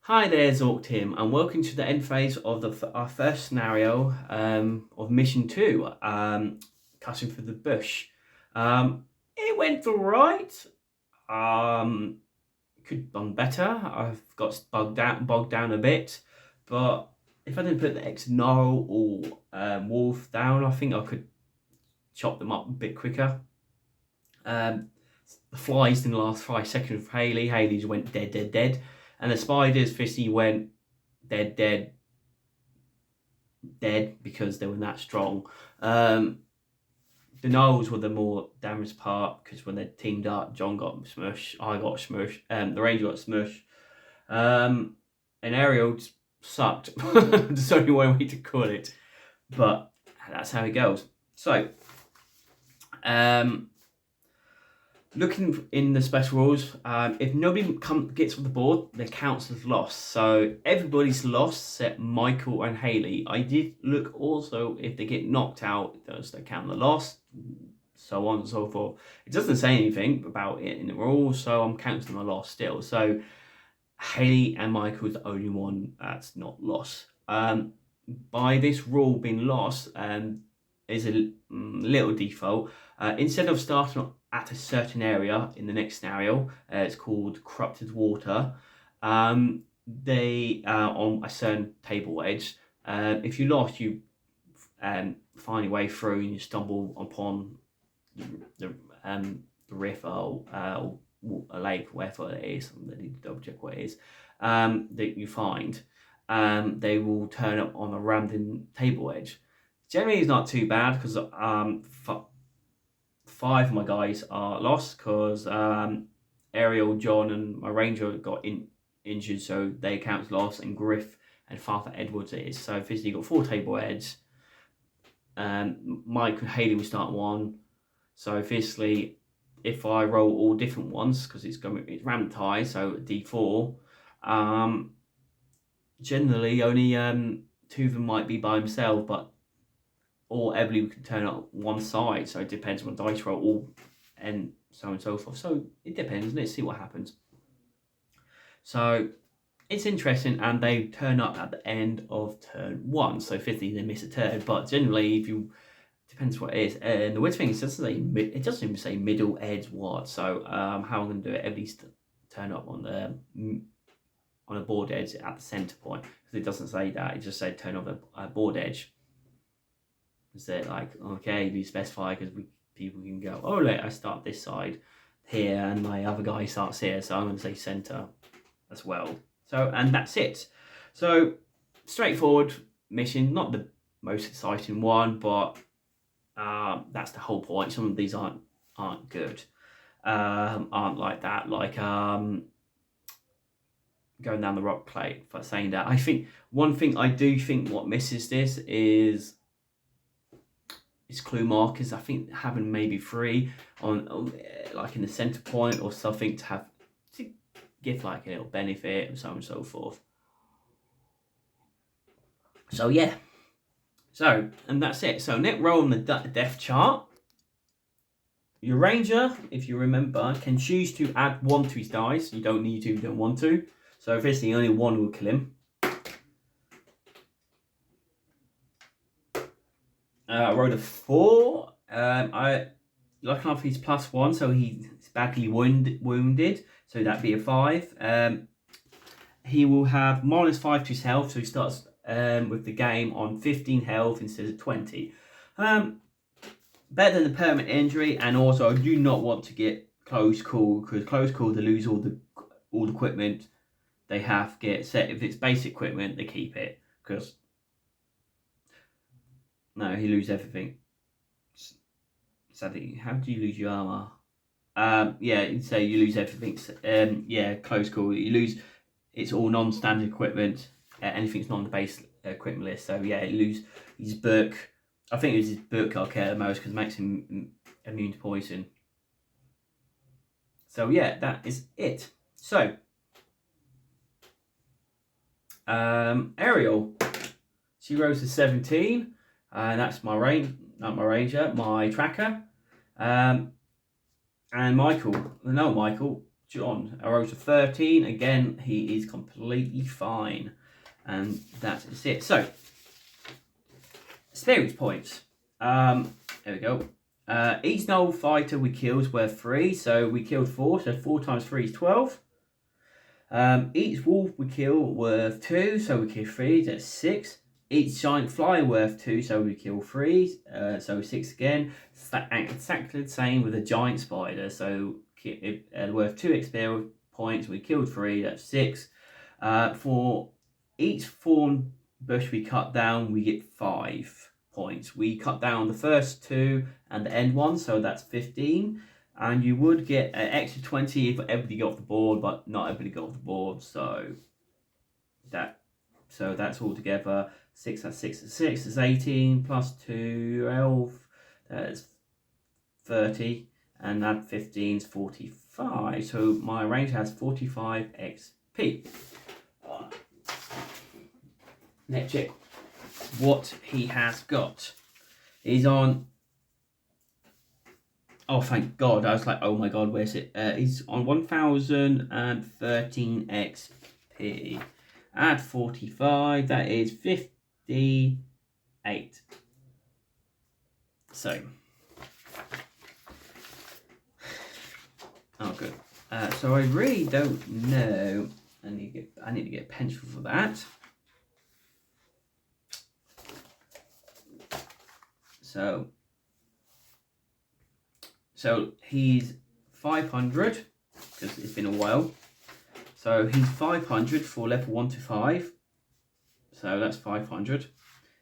Hi there, Zork Tim, and welcome to the end phase of our first scenario of Mission 2, Cutting Through the Bush. It went alright. Um, could have done better. I've got bogged down a bit, but if I didn't put the X Gnarl or Wolf down, I think I could chop them up a bit quicker. The flies didn't last 5 seconds for Haley. Haley's went dead, dead, dead. And the spiders, Fisty went dead, dead, dead because they were that strong. The Knolls were the more damaged part because when they teamed up, John got smushed, I got smushed, the Ranger got smushed, and Ariel just sucked. There's only one way to call it, but that's how it goes. So, looking in the special rules, if nobody gets on the board, they counts as lost. So everybody's lost except Michael and Haley. I did look also if they get knocked out, does they count the loss? So on and so forth. It doesn't say anything about it in the rules, so I'm counting the loss still. So Haley and Michael is the only one that's not lost. By this rule being lost, is a little default. Instead of starting at a certain area in the next scenario, it's called corrupted water. They are on a certain table edge. If you lost, you find your way through and you stumble upon the river or a lake, wherever it is. I need to double check what it is that you find. They will turn up on a random table edge. Generally, it's not too bad because 5 of my guys are lost because Ariel, John, and my Ranger got injured, so they count as lost, and Griff and Father Edwards is. So physically, got 4 table heads. Mike and Haley will start 1. So physically, if I roll all different ones, because it's randomized, so D4, generally only 2 of them might be by himself, but or Everly can turn up one side, so it depends on the dice roll, and so on and so forth. So it depends. Let's see what happens. So it's interesting, and they turn up at the end of turn 1. So 50, they miss a turn, but generally, if you depends what it is. And the weird thing is, it doesn't even say middle, edge, what. So how I'm going to do it? At least turn up on a board edge at the center point, because it doesn't say that. It just said turn up a board edge. Is it like, okay, we specify because people can go, oh, I start this side here and my other guy starts here, so I'm going to say center as well. So, and that's it. So, straightforward mission, not the most exciting one, but that's the whole point. Some of these aren't good, aren't like that, like going down the rock plate. For saying that, I think one thing I do think what misses this is clue markers. I think having maybe 3 on like in the center point or something to give like a little benefit and so on and so forth. So yeah. So, and that's it. So net roll on the death chart. Your Ranger, if you remember, can choose to add 1 to his dice. You don't need to, you don't want to. So obviously only 1 will kill him. I rolled a 4. I lucky enough he's +1, so he's badly wounded. So that'd be a 5. He will have -5 to his health, so he starts with the game on 15 health instead of 20. Better than the permanent injury, and also I do not want to get close call, because close call they lose all the equipment they have get set. If it's basic equipment, they keep it, because no, he loses everything. Sadly, how do you lose your armor? Yeah, so you lose everything. Yeah, close call. You lose. It's all non-standard equipment. Anything's not on the base equipment list. So yeah, you lose his book. I think it was his book I'll care the most because it makes him immune to poison. So yeah, that is it. So Ariel, she rose to 17, and that's my Ranger, my tracker. And Michael John, a rose of 13. Again, he is completely fine. And that is it. So, experience points. There we go. Each null fighter we killed is worth 3. So we killed 4. So 4 times 3 is 12. Each wolf we kill worth 2. So we kill 3. That's 6. Each giant fly worth 2, so we kill 3, so 6 again. Exactly the same with a giant spider, so worth 2 experience points, we killed 3, that's 6. For each thorn bush we cut down, we get 5 points. We cut down the first 2 and the end one, so that's 15. And you would get an extra 20 if everybody got off the board, but not everybody got off the board, so that's all together. 6 that's 6 is 18 plus 12, that's 30, and add 15 is 45. So my range has 45 XP. Let's check what he has got. He's on. Oh, thank God! I was like, oh my God, where's it? He's on 1013 XP. Add 45, that is 58. So, oh good. So I really don't know. I need to get a pencil for that. So he's 500 because it's been a while. So he's 500 for level 1 to 5. So that's 500.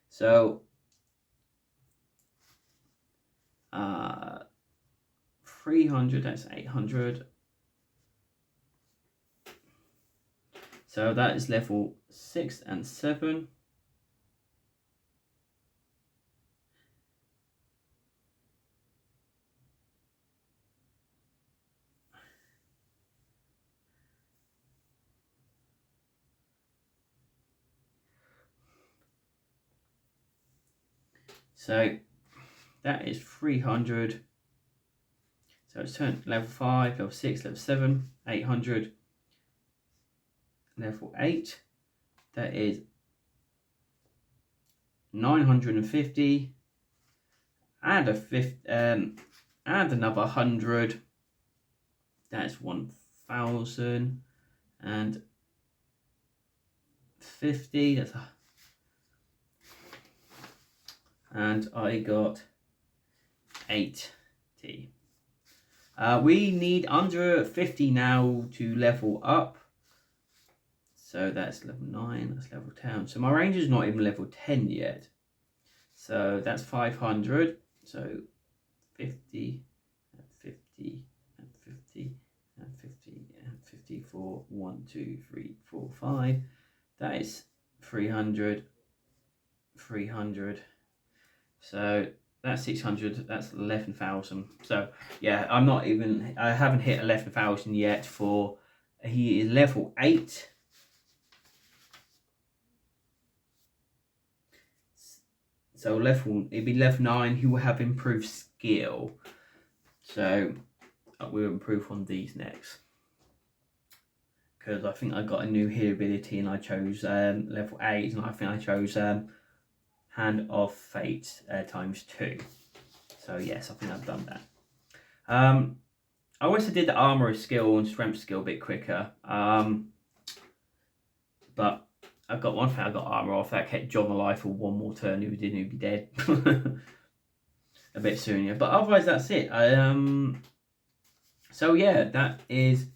So 300, that's 800. So that is level 6 and 7. So that is 300. So it's turned level 5, level 6, level 7, 800, level 8. That is 950. Add another 100. That's 1050. That's and I got 80. We need under 50 now to level up. So that's level 9, that's level 10. So my range is not even level 10 yet. So that's 500. So 50, and 50, and 50, and 50, and 50 for 1, 2, 3, 4, 5. That is 300, 300. So that's 600, that's 11,000. So yeah, I haven't hit 11,000 yet for, he is level 8. So it'd be level 9, he will have improved skill. So we'll improve on these next. Because I think I got a new heal ability and I chose level 8, and I think I chose Hand of Fate ×2. So yes, I think I've done that. I also did the armor skill and strength skill a bit quicker. But I've got one thing, I got armor off. That kept John alive for one more turn. Who didn't, he'd be dead. A bit sooner. But otherwise, that's it. So yeah, that is.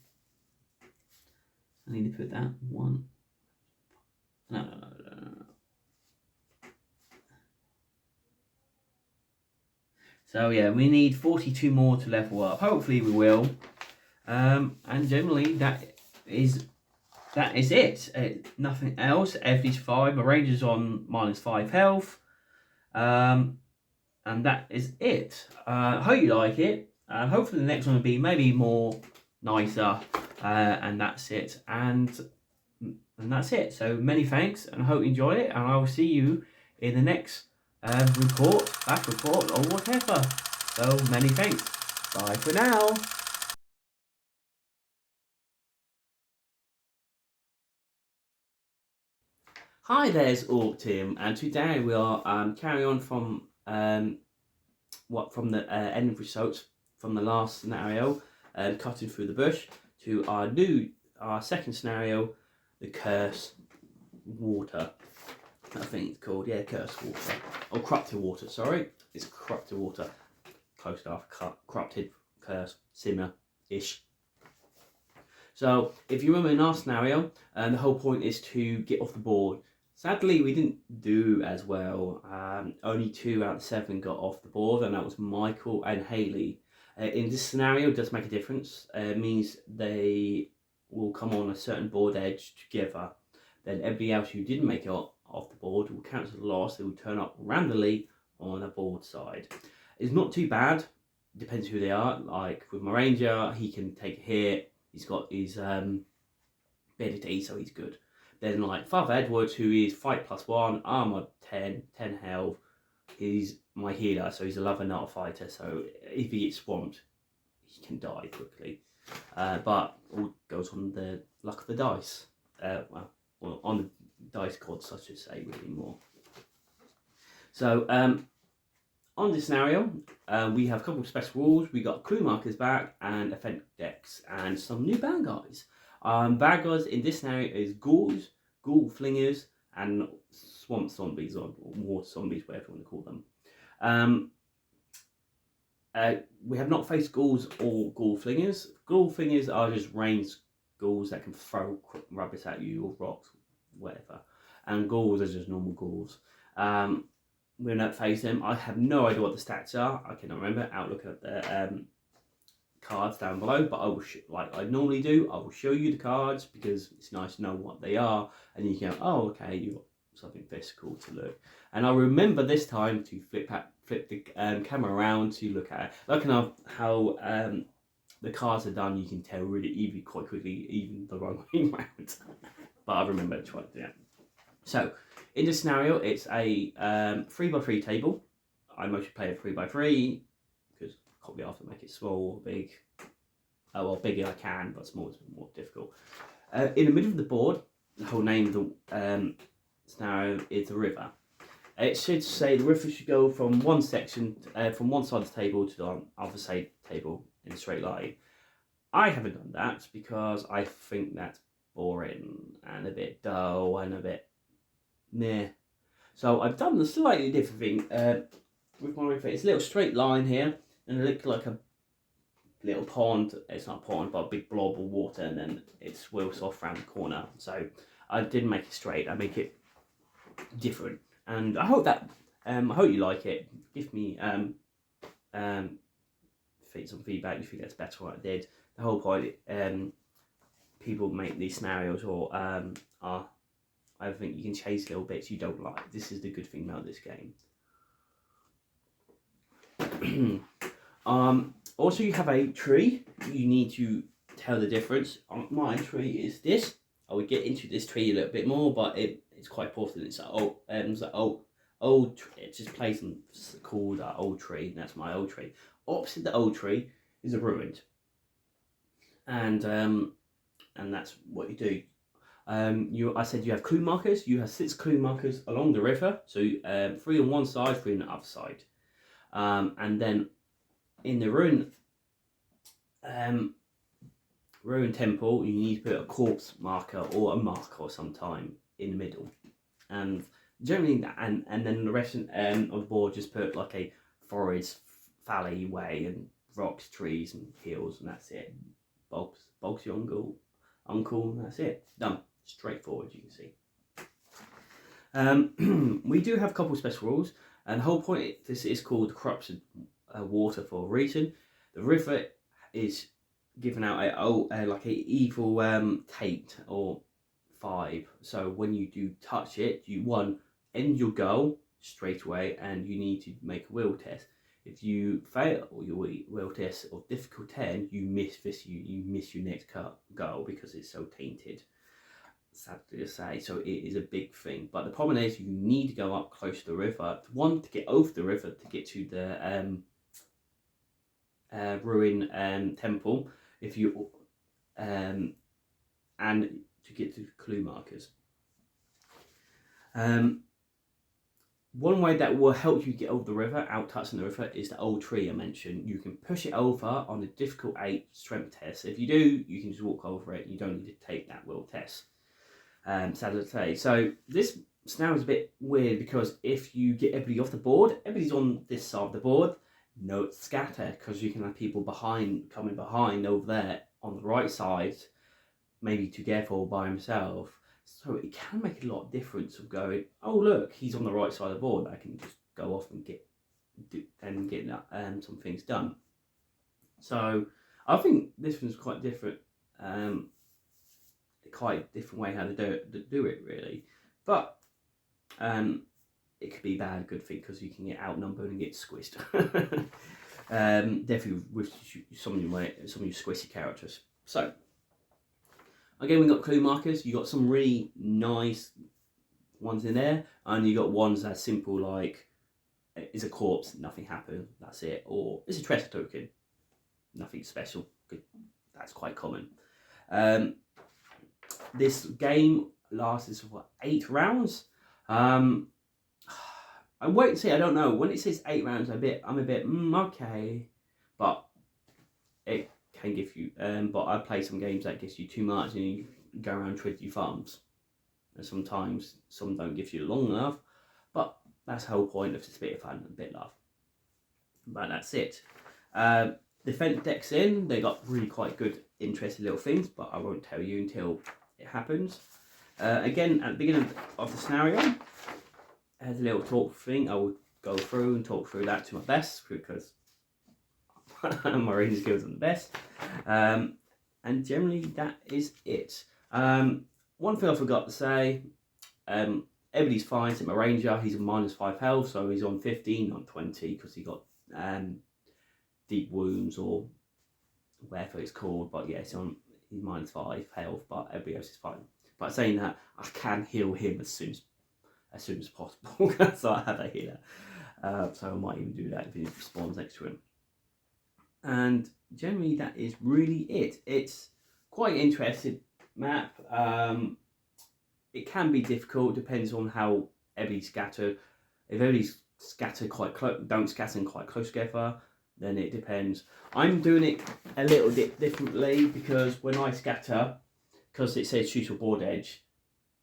I need to put that one. No. So yeah, we need 42 more to level up. Hopefully we will. And generally that is it. Nothing else. Everything's 5. My ranger's on -5 health. And that is it. Hope you like it. Hopefully the next one will be maybe more nicer. And that's it. And that's it. So many thanks, and I hope you enjoyed it. And I will see you in the next back report, or whatever. So many thanks. Bye for now. Hi, there's Orc Tim, and today we are carrying on from the end results from the last scenario, cutting through the bush, to our second scenario, the curse water. I think it's called, yeah, curse water or corrupted water. Sorry, it's corrupted water. Close enough. Corrupted, curse, similar ish. So if you remember in our scenario, the whole point is to get off the board. Sadly, we didn't do as well. Only 2 out of 7 got off the board, and that was Michael and Haley. In this scenario, it does make a difference. It means they will come on a certain board edge together. Then everybody else who didn't make it off the board will count as a loss. They will turn up randomly on a board side. It's not too bad. Depends who they are. Like with my ranger, he can take a hit. He's got his ability, so he's good. Then like Father Edwards, who is fight +1, armor 10 health. He's my healer, so he's a lover, not a fighter. So if he gets swamped, he can die quickly. But all goes on the luck of the dice. Well, on the dice gods, I should say, really more. So on this scenario, we have a couple of special rules. We got clue markers back and event decks and some new bad guys. Bad guys in this scenario is ghouls, ghoul flingers, and swamp zombies or water zombies, whatever you want to call them. We have not faced ghouls or ghoul flingers. Ghoul flingers are just ranged ghouls that can throw rubbish at you or rocks, whatever. And ghouls are just normal ghouls. We're not face them. I have no idea what the stats are. I cannot remember. Out looking at the cards down below, but I will like I normally do. I will show you the cards because it's nice to know what they are, and you can go, oh, okay, you got something physical to look. And I remember this time to flip the camera around to look at it. Looking at how the cards are done, you can tell really quite quickly, even the wrong way around. But I remember trying to do that. So in this scenario, it's a 3x3 table. I mostly play a 3x3 because I can't be asked to make it small or big. Well, bigger I can, but small is more difficult. In the middle of the board, the whole name of the scenario is the river. It should say the river should go from one section, from one side of the table to the other side of the table in a straight line. I haven't done that because I think that's boring and a bit dull and a bit meh. So I've done a slightly different thing with my river. It's a little straight line here, and it looks like a little pond. It's not a pond, but a big blob of water, and then it swirls off around the corner. So I didn't make it straight. I make it different, and I hope you like it. Give me some feedback if you think that's better what I did. The whole point, people make these scenarios or are. I think you can chase little bits you don't like. This is the good thing about this game. Also, you have a tree. You need to tell the difference. My tree is this. I would get into this tree a little bit more, but it's quite important. It's old. It just plays and called old tree. And that's my old tree. Opposite the old tree is a ruined, and that's what you do. I said you have clue markers. You have 6 clue markers along the river. So 3 on one side, 3 on the other side. And then in the ruin temple, you need to put a corpse marker or a marker or sometime in the middle. And generally, and then the rest of the board just put like a forest, valley way and rocks, trees and hills, and that's it. Bulks your uncle, and that's it. Done. Straightforward, you can see. We do have a couple of special rules, and the whole point, this is called corrupted water for a reason. The river is given out like a evil taint or 5. So when you do touch it, you end your go straight away, and you need to make a will test. If you fail your will test of difficult 10, you miss your next go because it's so tainted. Sad to say, so it is a big thing. But the problem is, you need to go up close to the river. One, to get over the river to get to the ruin temple. If you and to get to the clue markers. One way that will help you get over the river, out touching the river, is the old tree I mentioned. You can push it over on a difficult 8 strength test. If you do, you can just walk over it. You don't need to take that will test. Sad to say. So this scenario is a bit weird because if you get everybody off the board, everybody's on this side of the board. No scatter, because you can have people coming behind over there on the right side, maybe together or by himself. So it can make a lot of difference of going, oh look, he's on the right side of the board. I can just go off and get some things done. So I think this one's quite different. Quite different way how to do it really. But it could be bad, good thing, because you can get outnumbered and get squished. Definitely with some of your squishy characters. So again, we got clue markers. You got some really nice ones in there, and you got ones that are simple, like it's a corpse, nothing happened, that's it, or it's a treasure token, nothing special. Good, that's quite common. This game lasts for 8 rounds. I'm waiting to see. I don't know. When it says 8 rounds, I'm a bit okay, but it can give you. But I play some games that gives you too much, and you go around twiddling your thumbs. And sometimes some don't give you long enough, but that's the whole point of this bit of fun and a bit of love. But that's it. Defense decks in. They got really quite good, interesting little things, but I won't tell you until it happens. Again, at the beginning of the scenario, there's a little talk thing. I will go through and talk through that to my best because my reading skills are the best. And generally, that is it. One thing I forgot to say, everybody's fine. Except my ranger, he's a -5 health, so he's on 15, not 20, because he got deep wounds or whatever it's called. But yeah, he's -5 health, but everybody else is fine. But saying that, I can heal him as soon as possible, so I have a healer. So I might even do that if he spawns next to him. And generally, that is really it. It's quite an interesting map. It can be difficult, depends on how everybody's scattered. If everybody's scattered quite close, don't scatter quite close together, then it depends. I'm doing it a little bit differently because when I scatter, because it says choose your board edge,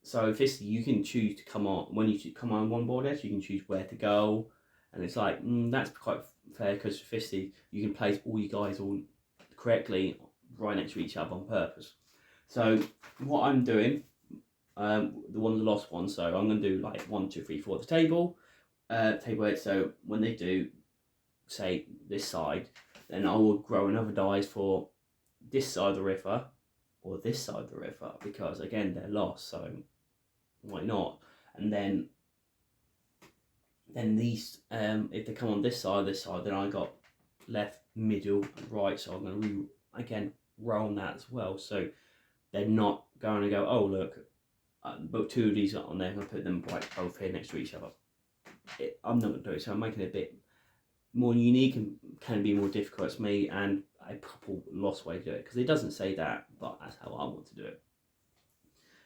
so firstly you can choose to come on, when you come on one board edge, you can choose where to go, and it's like, that's quite fair, because firstly you can place all you guys all correctly right next to each other on purpose. So what I'm doing, the one's the lost one, so I'm going to do like 1, 2, 3, 4 the table edge. So when they do, say, this side, then I will grow another dice for this side of the river or this side of the river, because again they're lost, so why not? And then these, if they come on this side, then I got left, middle, and right, so I'm going to again roll on that as well, so they're not going to go, oh look, but 2 of these are on there, I'm going to put them right both here next to each other. I'm not going to do it, so I'm making it a bit more unique and can be more difficult. It's me and a proper lost way to do it, because it doesn't say that, but that's how I want to do it.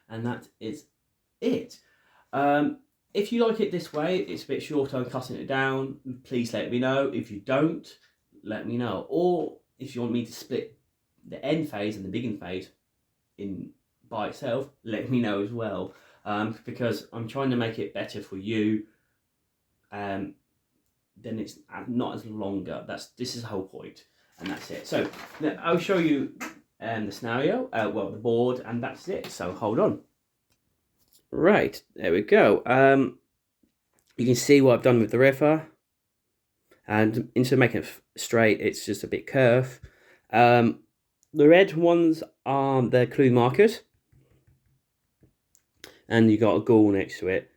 And that is it. If you like it this way, it's a bit shorter, I'm cutting it down, please let me know. If you don't, let me know. Or if you want me to split the end phase and the beginning phase in by itself, let me know as well, because I'm trying to make it better for you. Then it's not as longer. This is the whole point, and that's it. So I'll show you the scenario, well, the board, and that's it. So hold on. Right, there we go. You can see what I've done with the river, and instead of making it straight, it's just a bit curved. The red ones are the clue markers, and you got a ghoul next to it.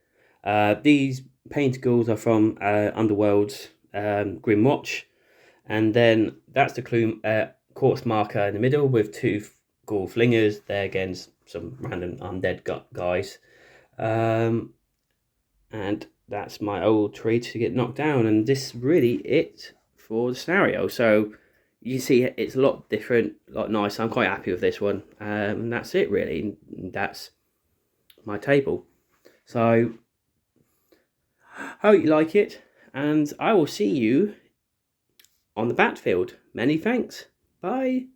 These painted ghouls are from Underworld's Grim Watch, and then that's the clue quartz marker in the middle with 2 ghoul flingers. They're against some random undead guys, and that's my old tree to get knocked down. And this is really it for the scenario. So you see it's a lot different, a lot nicer. I'm quite happy with this one, and that's it really. That's my table. So Hope you like it, and I will see you on the battlefield. Many thanks. Bye.